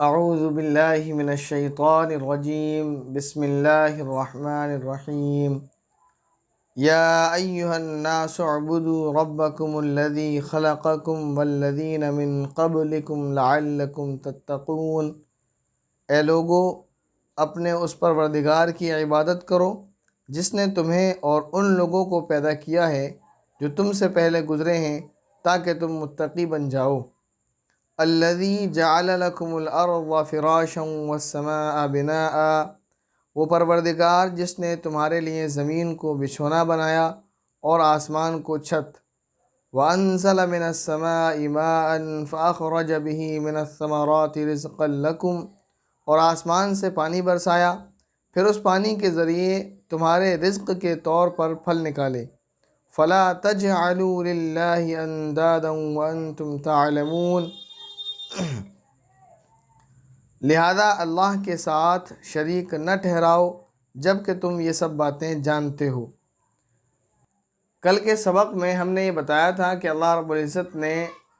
اعوذ باللہ من الشیطان الرجیم بسم اللہ الرحمن الرحیم یا ایہا الناس اعبدوا ربکم الذی خلقکم والذین من قبلکم لعلکم تتقون۔ اے لوگو، اپنے اس پروردگار کی عبادت کرو جس نے تمہیں اور ان لوگوں کو پیدا کیا ہے جو تم سے پہلے گزرے ہیں تاکہ تم متقی بن جاؤ۔ الذی جعل لکم الارض فراشا والسماء بناء، وہ پروردگار جس نے تمہارے لیے زمین کو بچھونا بنایا اور آسمان کو چھت۔ وانزل من السماء ماء فاخرج به من الثمرات رزقا لکم، اور آسمان سے پانی برسایا پھر اس پانی کے ذریعے تمہارے رزق کے طور پر پھل نکالے۔ فلا تجعلوا للہ اندادا وانتم تعلمون، لہذا اللہ کے ساتھ شریک نہ ٹھہراؤ جب کہ تم یہ سب باتیں جانتے ہو۔ کل کے سبق میں ہم نے یہ بتایا تھا کہ اللہ رب العزت نے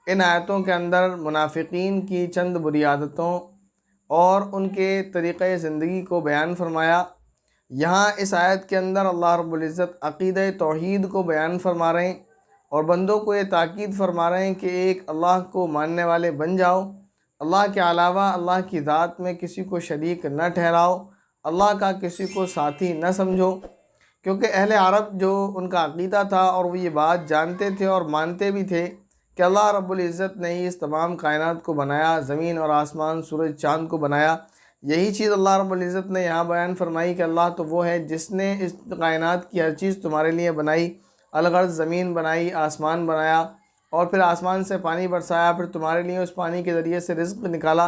ان آیتوں کے اندر منافقین کی چند بری عادتوں اور ان کے طریقۂ زندگی کو بیان فرمایا۔ یہاں اس آیت کے اندر اللہ رب العزت عقیدہ توحید کو بیان فرما رہے ہیں اور بندوں کو یہ تاکید فرما رہے ہیں کہ ایک اللہ کو ماننے والے بن جاؤ، اللہ کے علاوہ اللہ کی ذات میں کسی کو شریک نہ ٹھہراؤ، اللہ کا کسی کو ساتھی نہ سمجھو، کیونکہ اہل عرب جو ان کا عقیدہ تھا اور وہ یہ بات جانتے تھے اور مانتے بھی تھے کہ اللہ رب العزت نے ہی اس تمام کائنات کو بنایا، زمین اور آسمان، سورج چاند کو بنایا۔ یہی چیز اللہ رب العزت نے یہاں بیان فرمائی کہ اللہ تو وہ ہے جس نے اس کائنات کی ہر چیز تمہارے لیے بنائی، الغرض زمین بنائی، آسمان بنایا، اور پھر آسمان سے پانی برسایا، پھر تمہارے لیے اس پانی کے ذریعے سے رزق نکالا۔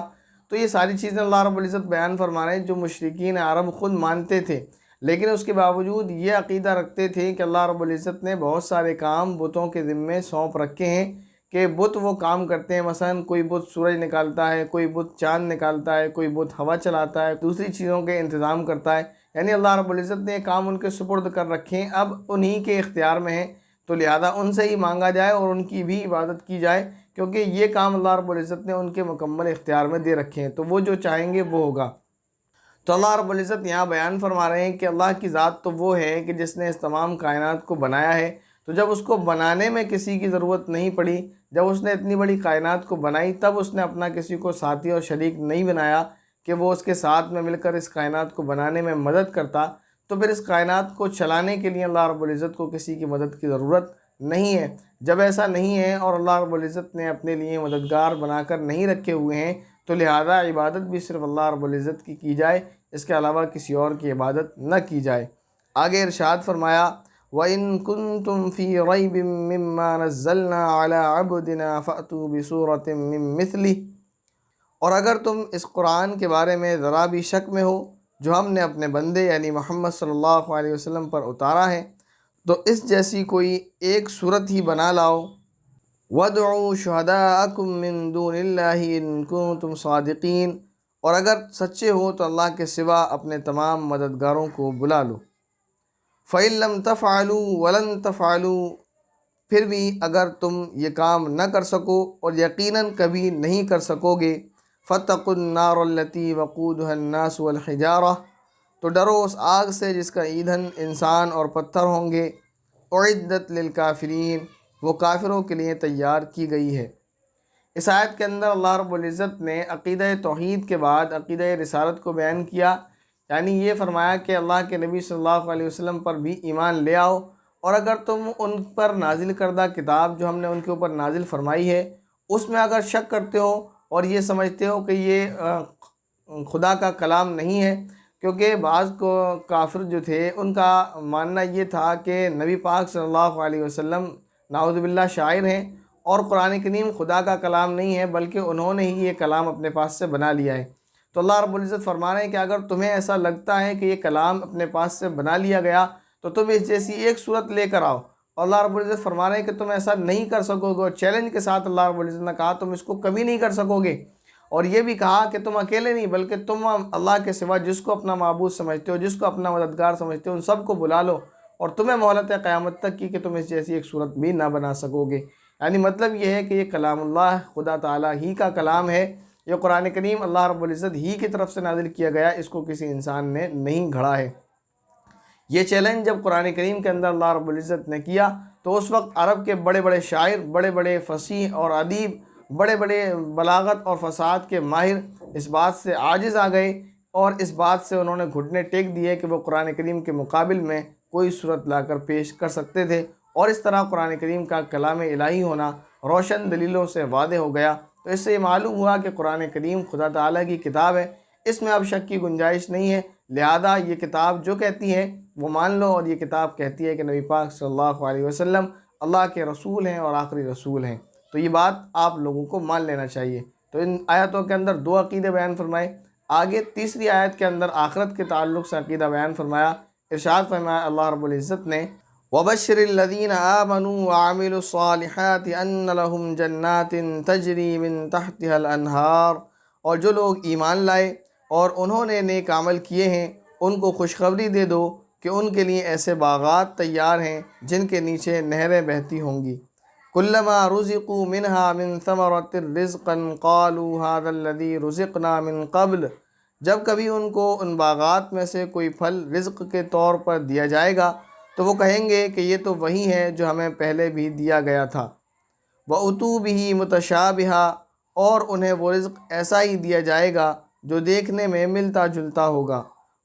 تو یہ ساری چیزیں اللہ رب العزت بیان فرما رہے ہیں جو مشرکین عرب خود مانتے تھے، لیکن اس کے باوجود یہ عقیدہ رکھتے تھے کہ اللہ رب العزت نے بہت سارے کام بتوں کے ذمے سونپ رکھے ہیں کہ بت وہ کام کرتے ہیں۔ مثلا کوئی بت سورج نکالتا ہے، کوئی بت چاند نکالتا ہے، کوئی بت ہوا چلاتا ہے، دوسری چیزوں کے انتظام کرتا ہے، یعنی اللہ رب العزت نے یہ کام ان کے سپرد کر رکھے ہیں، اب انہی کے اختیار میں ہیں، تو لہذا ان سے ہی مانگا جائے اور ان کی بھی عبادت کی جائے، کیونکہ یہ کام اللہ رب العزت نے ان کے مکمل اختیار میں دے رکھے ہیں، تو وہ جو چاہیں گے وہ ہوگا۔ تو اللہ رب العزت یہاں بیان فرما رہے ہیں کہ اللہ کی ذات تو وہ ہے کہ جس نے اس تمام کائنات کو بنایا ہے، تو جب اس کو بنانے میں کسی کی ضرورت نہیں پڑی، جب اس نے اتنی بڑی کائنات کو بنائی، تب اس نے اپنا کسی کو ساتھی اور شریک نہیں بنایا کہ وہ اس کے ساتھ میں مل کر اس کائنات کو بنانے میں مدد کرتا، تو پھر اس کائنات کو چلانے کے لیے اللہ رب العزت کو کسی کی مدد کی ضرورت نہیں ہے۔ جب ایسا نہیں ہے اور اللہ رب العزت نے اپنے لیے مددگار بنا کر نہیں رکھے ہوئے ہیں، تو لہذا عبادت بھی صرف اللہ رب العزت کی جائے، اس کے علاوہ کسی اور کی عبادت نہ کی جائے۔ آگے ارشاد فرمایا وَإِن كُنتُمْ فِي رَيْبٍ مِّمَّا نَزَّلْنَا عَلَىٰ عَبْدِنَا فَأْتُوا بِسُورَةٍ مِّن مِّثْلِهِ، اور اگر تم اس قرآن کے بارے میں ذرا بھی شک میں ہو جو ہم نے اپنے بندے یعنی محمد صلی اللہ علیہ وسلم پر اتارا ہے، تو اس جیسی کوئی ایک صورت ہی بنا لاؤ۔ وَادْعُوا شُهَدَاءَكُم مِّن دُونِ اللَّهِ إِن كُنتُمْ صَادِقِينَ، اور اگر سچے ہو تو اللہ کے سوا اپنے تمام مددگاروں کو بلا لو۔ فَإِن لَّمْ تَفْعَلُوا وَلَن تَفْعَلُوا، پھر بھی اگر تم یہ کام نہ کر سکو اور یقیناً کبھی نہیں کر سکو گے، فَاتَّقُوا النَّارَ الَّتِي وَقُودُهَا النَّاسُ وَالْحِجَارَةُ، تو ڈرو اس آگ سے جس کا ایندھن انسان اور پتھر ہوں گے، اعدت للکافرین، وہ کافروں کے لیے تیار کی گئی ہے۔ اس آیت کے اندر اللہ رب العزت نے عقیدہ توحید کے بعد عقیدہ رسالت کو بیان کیا، یعنی یہ فرمایا کہ اللہ کے نبی صلی اللہ علیہ وسلم پر بھی ایمان لے آؤ، اور اگر تم ان پر نازل کردہ کتاب جو ہم نے ان کے اوپر نازل فرمائی ہے اس میں اگر شک کرتے ہو اور یہ سمجھتے ہو کہ یہ خدا کا کلام نہیں ہے، کیونکہ بعض کو کافر جو تھے ان کا ماننا یہ تھا کہ نبی پاک صلی اللہ علیہ وسلم نعوذ باللہ شاعر ہیں اور قرآن کریم خدا کا کلام نہیں ہے بلکہ انہوں نے ہی یہ کلام اپنے پاس سے بنا لیا ہے۔ تو اللہ رب العزت فرما رہے ہیں کہ اگر تمہیں ایسا لگتا ہے کہ یہ کلام اپنے پاس سے بنا لیا گیا تو تم اس جیسی ایک صورت لے کر آؤ۔ اللہ رب العزت فرما رہے ہیں کہ تم ایسا نہیں کر سکو گے، اور چیلنج کے ساتھ اللہ رب العزت نے کہا تم اس کو کبھی نہیں کر سکو گے، اور یہ بھی کہا کہ تم اکیلے نہیں بلکہ تم اللہ کے سوا جس کو اپنا معبود سمجھتے ہو، جس کو اپنا مددگار سمجھتے ہو، ان سب کو بلا لو، اور تمہیں مہلت ہے قیامت تک کی کہ تم اس جیسی ایک صورت بھی نہ بنا سکو گے۔ یعنی مطلب یہ ہے کہ یہ کلام اللہ خدا تعالیٰ ہی کا کلام ہے، یہ قرآن کریم اللہ رب العزت ہی کی طرف سے نازل کیا گیا، اس کو کسی انسان نے نہیں گھڑا ہے۔ یہ چیلنج جب قرآن کریم کے اندر اللہ رب العزت نے کیا تو اس وقت عرب کے بڑے بڑے شاعر، بڑے بڑے فصیح اور ادیب، بڑے بڑے بلاغت اور فصاحت کے ماہر اس بات سے عاجز آ گئے اور اس بات سے انہوں نے گھٹنے ٹیک دیے کہ وہ قرآن کریم کے مقابل میں کوئی صورت لا کر پیش کر سکتے تھے، اور اس طرح قرآن کریم کا کلام الہی ہونا روشن دلیلوں سے واضح ہو گیا۔ تو اس سے یہ معلوم ہوا کہ قرآن کریم خدا تعالیٰ کی کتاب ہے، اس میں اب شک کی گنجائش نہیں ہے، لہذا یہ کتاب جو کہتی ہے وہ مان لو، اور یہ کتاب کہتی ہے کہ نبی پاک صلی اللہ علیہ وسلم اللہ کے رسول ہیں اور آخری رسول ہیں، تو یہ بات آپ لوگوں کو مان لینا چاہیے۔ تو ان آیتوں کے اندر دو عقیدے بیان فرمائے، آگے تیسری آیت کے اندر آخرت کے تعلق سے عقیدہ بیان فرمایا۔ ارشاد فرمایا اللہ رب العزت نے وَبَشِّرِ الَّذِينَ آمَنُوا وَعَمِلُوا الصَّالِحَاتِ أَنَّ لَهُمْ جَنَّاتٍ تَجْرِي مِن تَحْتِهَا الْأَنْهَارُ، اور جو لوگ ایمان لائے اور انہوں نے نیک عمل کیے ہیں ان کو خوشخبری دے دو کہ ان کے لیے ایسے باغات تیار ہیں جن کے نیچے نہریں بہتی ہوں گی۔ كُلَّمَا رُزِقُوا مِنْهَا مِن ثَمَرَةٍ رِزْقًا قَالُوا هَذَا الَّذِي رُزِقْنَا مِن قَبْلُ، جب کبھی ان کو ان باغات میں سے کوئی پھل رزق کے طور پر دیا جائے گا تو وہ کہیں گے کہ یہ تو وہی ہے جو ہمیں پہلے بھی دیا گیا تھا۔ وَأُتُوا بِهِ مُتَشَابِهًا، اور انہیں وہ رزق ایسا ہی دیا جائے گا جو دیکھنے میں ملتا جلتا ہوگا۔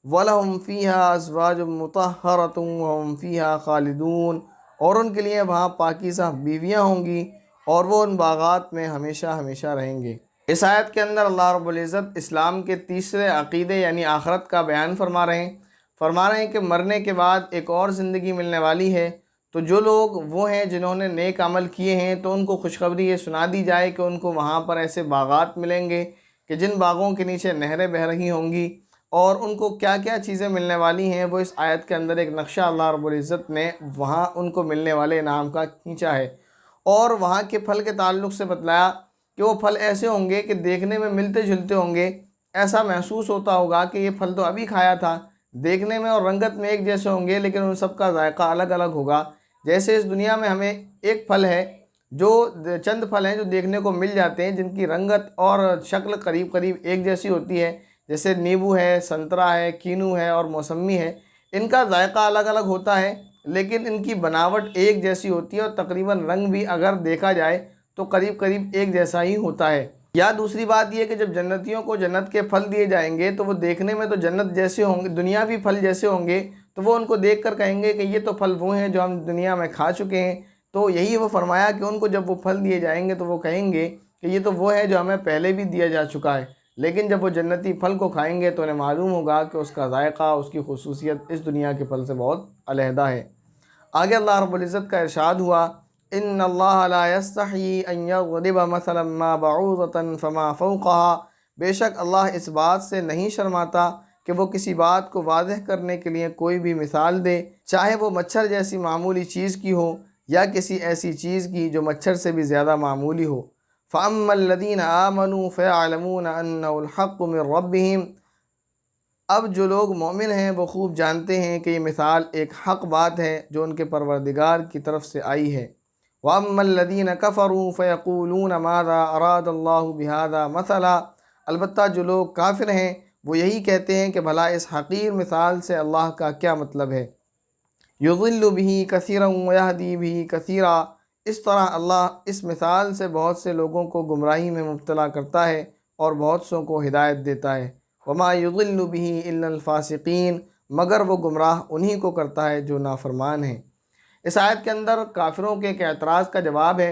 وَلَهُمْ فِيهَا أَزْوَاجٌ مُطَهَّرَةٌ وَهُمْ فِيهَا خَالِدُونَ، اور ان کے لیے وہاں پاکیزہ بیویاں ہوں گی اور وہ ان باغات میں ہمیشہ ہمیشہ رہیں گے۔ اس آیت کے اندر اللہ رب العزت اسلام کے تیسرے عقیدے یعنی آخرت کا بیان فرما رہے ہیں کہ مرنے کے بعد ایک اور زندگی ملنے والی ہے۔ تو جو لوگ وہ ہیں جنہوں نے نیک عمل کیے ہیں تو ان کو خوشخبری یہ سنا دی جائے کہ ان کو وہاں پر ایسے باغات ملیں گے کہ جن باغوں کے نیچے نہریں بہہ رہی ہوں گی، اور ان کو کیا کیا چیزیں ملنے والی ہیں وہ اس آیت کے اندر ایک نقشہ اللہ رب العزت نے وہاں ان کو ملنے والے انعام کا کھینچا ہے، اور وہاں کے پھل کے تعلق سے بتلایا کہ وہ پھل ایسے ہوں گے کہ دیکھنے میں ملتے جلتے ہوں گے، ایسا محسوس ہوتا ہوگا کہ یہ پھل تو ابھی کھایا تھا، دیکھنے میں اور رنگت میں ایک جیسے ہوں گے لیکن ان سب کا ذائقہ الگ الگ ہوگا۔ جیسے اس دنیا میں ہمیں ایک پھل ہے، جو چند پھل ہیں جو دیکھنے کو مل جاتے ہیں جن کی رنگت اور شکل قریب قریب ایک جیسی ہوتی ہے، جیسے نیبو ہے، سنترا ہے، کینو ہے اور موسمی ہے، ان کا ذائقہ الگ الگ ہوتا ہے لیکن ان کی بناوٹ ایک جیسی ہوتی ہے، اور تقریباً رنگ بھی اگر دیکھا جائے تو قریب قریب ایک جیسا ہی ہوتا ہے۔ یا دوسری بات یہ کہ جب جنتیوں کو جنت کے پھل دیے جائیں گے تو وہ دیکھنے میں تو جنت جیسے ہوں گے، دنیاوی پھل جیسے ہوں گے، تو وہ ان کو دیکھ کر کہیں گے کہ یہ تو پھل وہ ہیں جو ہم دنیا میں کھا چکے ہیں۔ تو یہی وہ فرمایا کہ ان کو جب وہ پھل دیے جائیں گے تو وہ کہیں گے کہ یہ تو وہ ہے جو ہمیں پہلے بھی دیا جا چکا ہے، لیکن جب وہ جنتی پھل کو کھائیں گے تو انہیں معلوم ہوگا کہ اس کا ذائقہ، اس کی خصوصیت اس دنیا کے پھل سے بہت علیحدہ ہے۔ آگے اللہ رب العزت کا ارشاد ہوا ان اللہ لا یستحیی ان یضرب مثلا ما بعوضۃ فما فوقها، بے شک اللہ اس بات سے نہیں شرماتا کہ وہ کسی بات کو واضح کرنے کے لیے کوئی بھی مثال دے، چاہے وہ مچھر جیسی معمولی چیز کی ہو یا کسی ایسی چیز کی جو مچھر سے بھی زیادہ معمولی ہو۔ فَأَمَّا الَّذِينَ آمَنُوا فَيَعْلَمُونَ أَنَّهُ الْحَقُّ مِن رَّبِّهِمْ، اب جو لوگ مومن ہیں وہ خوب جانتے ہیں کہ یہ مثال ایک حق بات ہے جو ان کے پروردگار کی طرف سے آئی ہے۔ وَأَمَّا الَّذِينَ كَفَرُوا فَيَقُولُونَ مَاذَا أَرَادَ اللَّهُ بِهَذَا مَثَلًا، البتہ جو لوگ کافر ہیں وہ یہی کہتے ہیں کہ بھلا اس حقیر مثال سے اللہ کا کیا مطلب ہے۔ يُضِلُّ بِهِ كَثِيرًا وَيَهْدِي بِهِ كَثِيرًا، اس طرح اللہ اس مثال سے بہت سے لوگوں کو گمراہی میں مبتلا کرتا ہے اور بہت سوں کو ہدایت دیتا ہے۔ وَمَا يُضِلُّ بِهِ إِلَّا الْفَاسِقِينَ، مگر وہ گمراہ انہی کو کرتا ہے جو نافرمان ہیں۔ اس آیت کے اندر کافروں کے ایک اعتراض کا جواب ہے۔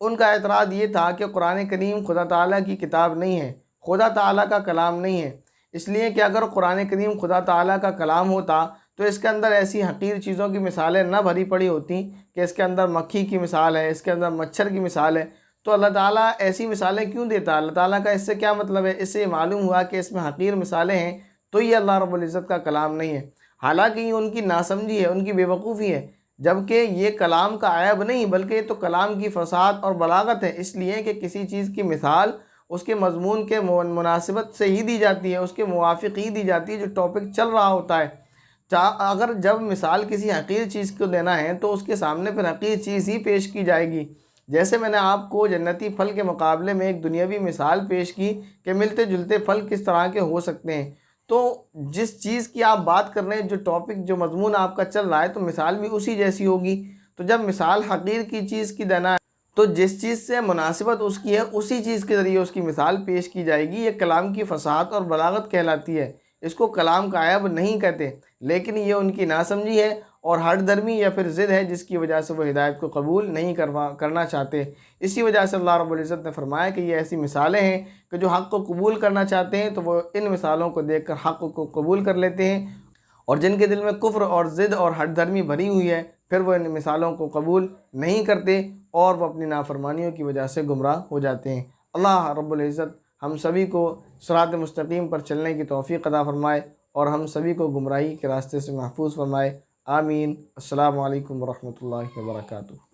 ان کا اعتراض یہ تھا کہ قرآن کریم خدا تعالیٰ کی کتاب نہیں ہے، خدا تعالیٰ کا کلام نہیں ہے، اس لیے کہ اگر قرآن کریم خدا تعالیٰ کا کلام ہوتا تو اس کے اندر ایسی حقیر چیزوں کی مثالیں نہ بھری پڑی ہوتی کہ اس کے اندر مکھی کی مثال ہے، اس کے اندر مچھر کی مثال ہے، تو اللہ تعالیٰ ایسی مثالیں کیوں دیتا؟ اللہ تعالیٰ کا اس سے کیا مطلب ہے؟ اس سے یہ معلوم ہوا کہ اس میں حقیر مثالیں ہیں تو یہ اللہ رب العزت کا کلام نہیں ہے۔ حالانکہ یہ ان کی ناسمجھی ہے، ان کی بے وقوفی ہے، جبکہ یہ کلام کا عیب نہیں بلکہ یہ تو کلام کی فصاحت اور بلاغت ہے، اس لیے کہ کسی چیز کی مثال اس کے مضمون کے مناسبت سے ہی دی جاتی ہے، اس کے موافق ہی دی جاتی ہے جو ٹاپک چل رہا ہوتا ہے۔ اگر جب مثال کسی حقیر چیز کو دینا ہے تو اس کے سامنے پھر حقیر چیز ہی پیش کی جائے گی۔ جیسے میں نے آپ کو جنتی پھل کے مقابلے میں ایک دنیاوی مثال پیش کی کہ ملتے جلتے پھل کس طرح کے ہو سکتے ہیں، تو جس چیز کی آپ بات کر رہے ہیں، جو ٹاپک جو مضمون آپ کا چل رہا ہے، تو مثال بھی اسی جیسی ہوگی۔ تو جب مثال حقیر کی چیز کی دینا ہے تو جس چیز سے مناسبت اس کی ہے اسی چیز کے ذریعے اس کی مثال پیش کی جائے گی۔ یہ کلام کی فصاحت اور بلاغت کہلاتی ہے، اس کو کلام کا عیب نہیں کہتے، لیکن یہ ان کی ناسمجھی ہے اور ہٹ درمی یا پھر ضد ہے، جس کی وجہ سے وہ ہدایت کو قبول نہیں کرنا چاہتے۔ اسی وجہ سے اللہ رب العزت نے فرمایا کہ یہ ایسی مثالیں ہیں کہ جو حق کو قبول کرنا چاہتے ہیں تو وہ ان مثالوں کو دیکھ کر حق کو قبول کر لیتے ہیں، اور جن کے دل میں کفر اور ضد اور ہٹ دھرمی بھری ہوئی ہے پھر وہ ان مثالوں کو قبول نہیں کرتے اور وہ اپنی نافرمانیوں کی وجہ سے گمراہ ہو جاتے ہیں۔ اللہ رب العزت ہم سبھی کو صراط مستقیم پر چلنے کی توفیق عطا فرمائے اور ہم سبھی کو گمراہی کے راستے سے محفوظ فرمائے۔ آمین۔ السلام علیکم ورحمۃ اللہ وبرکاتہ۔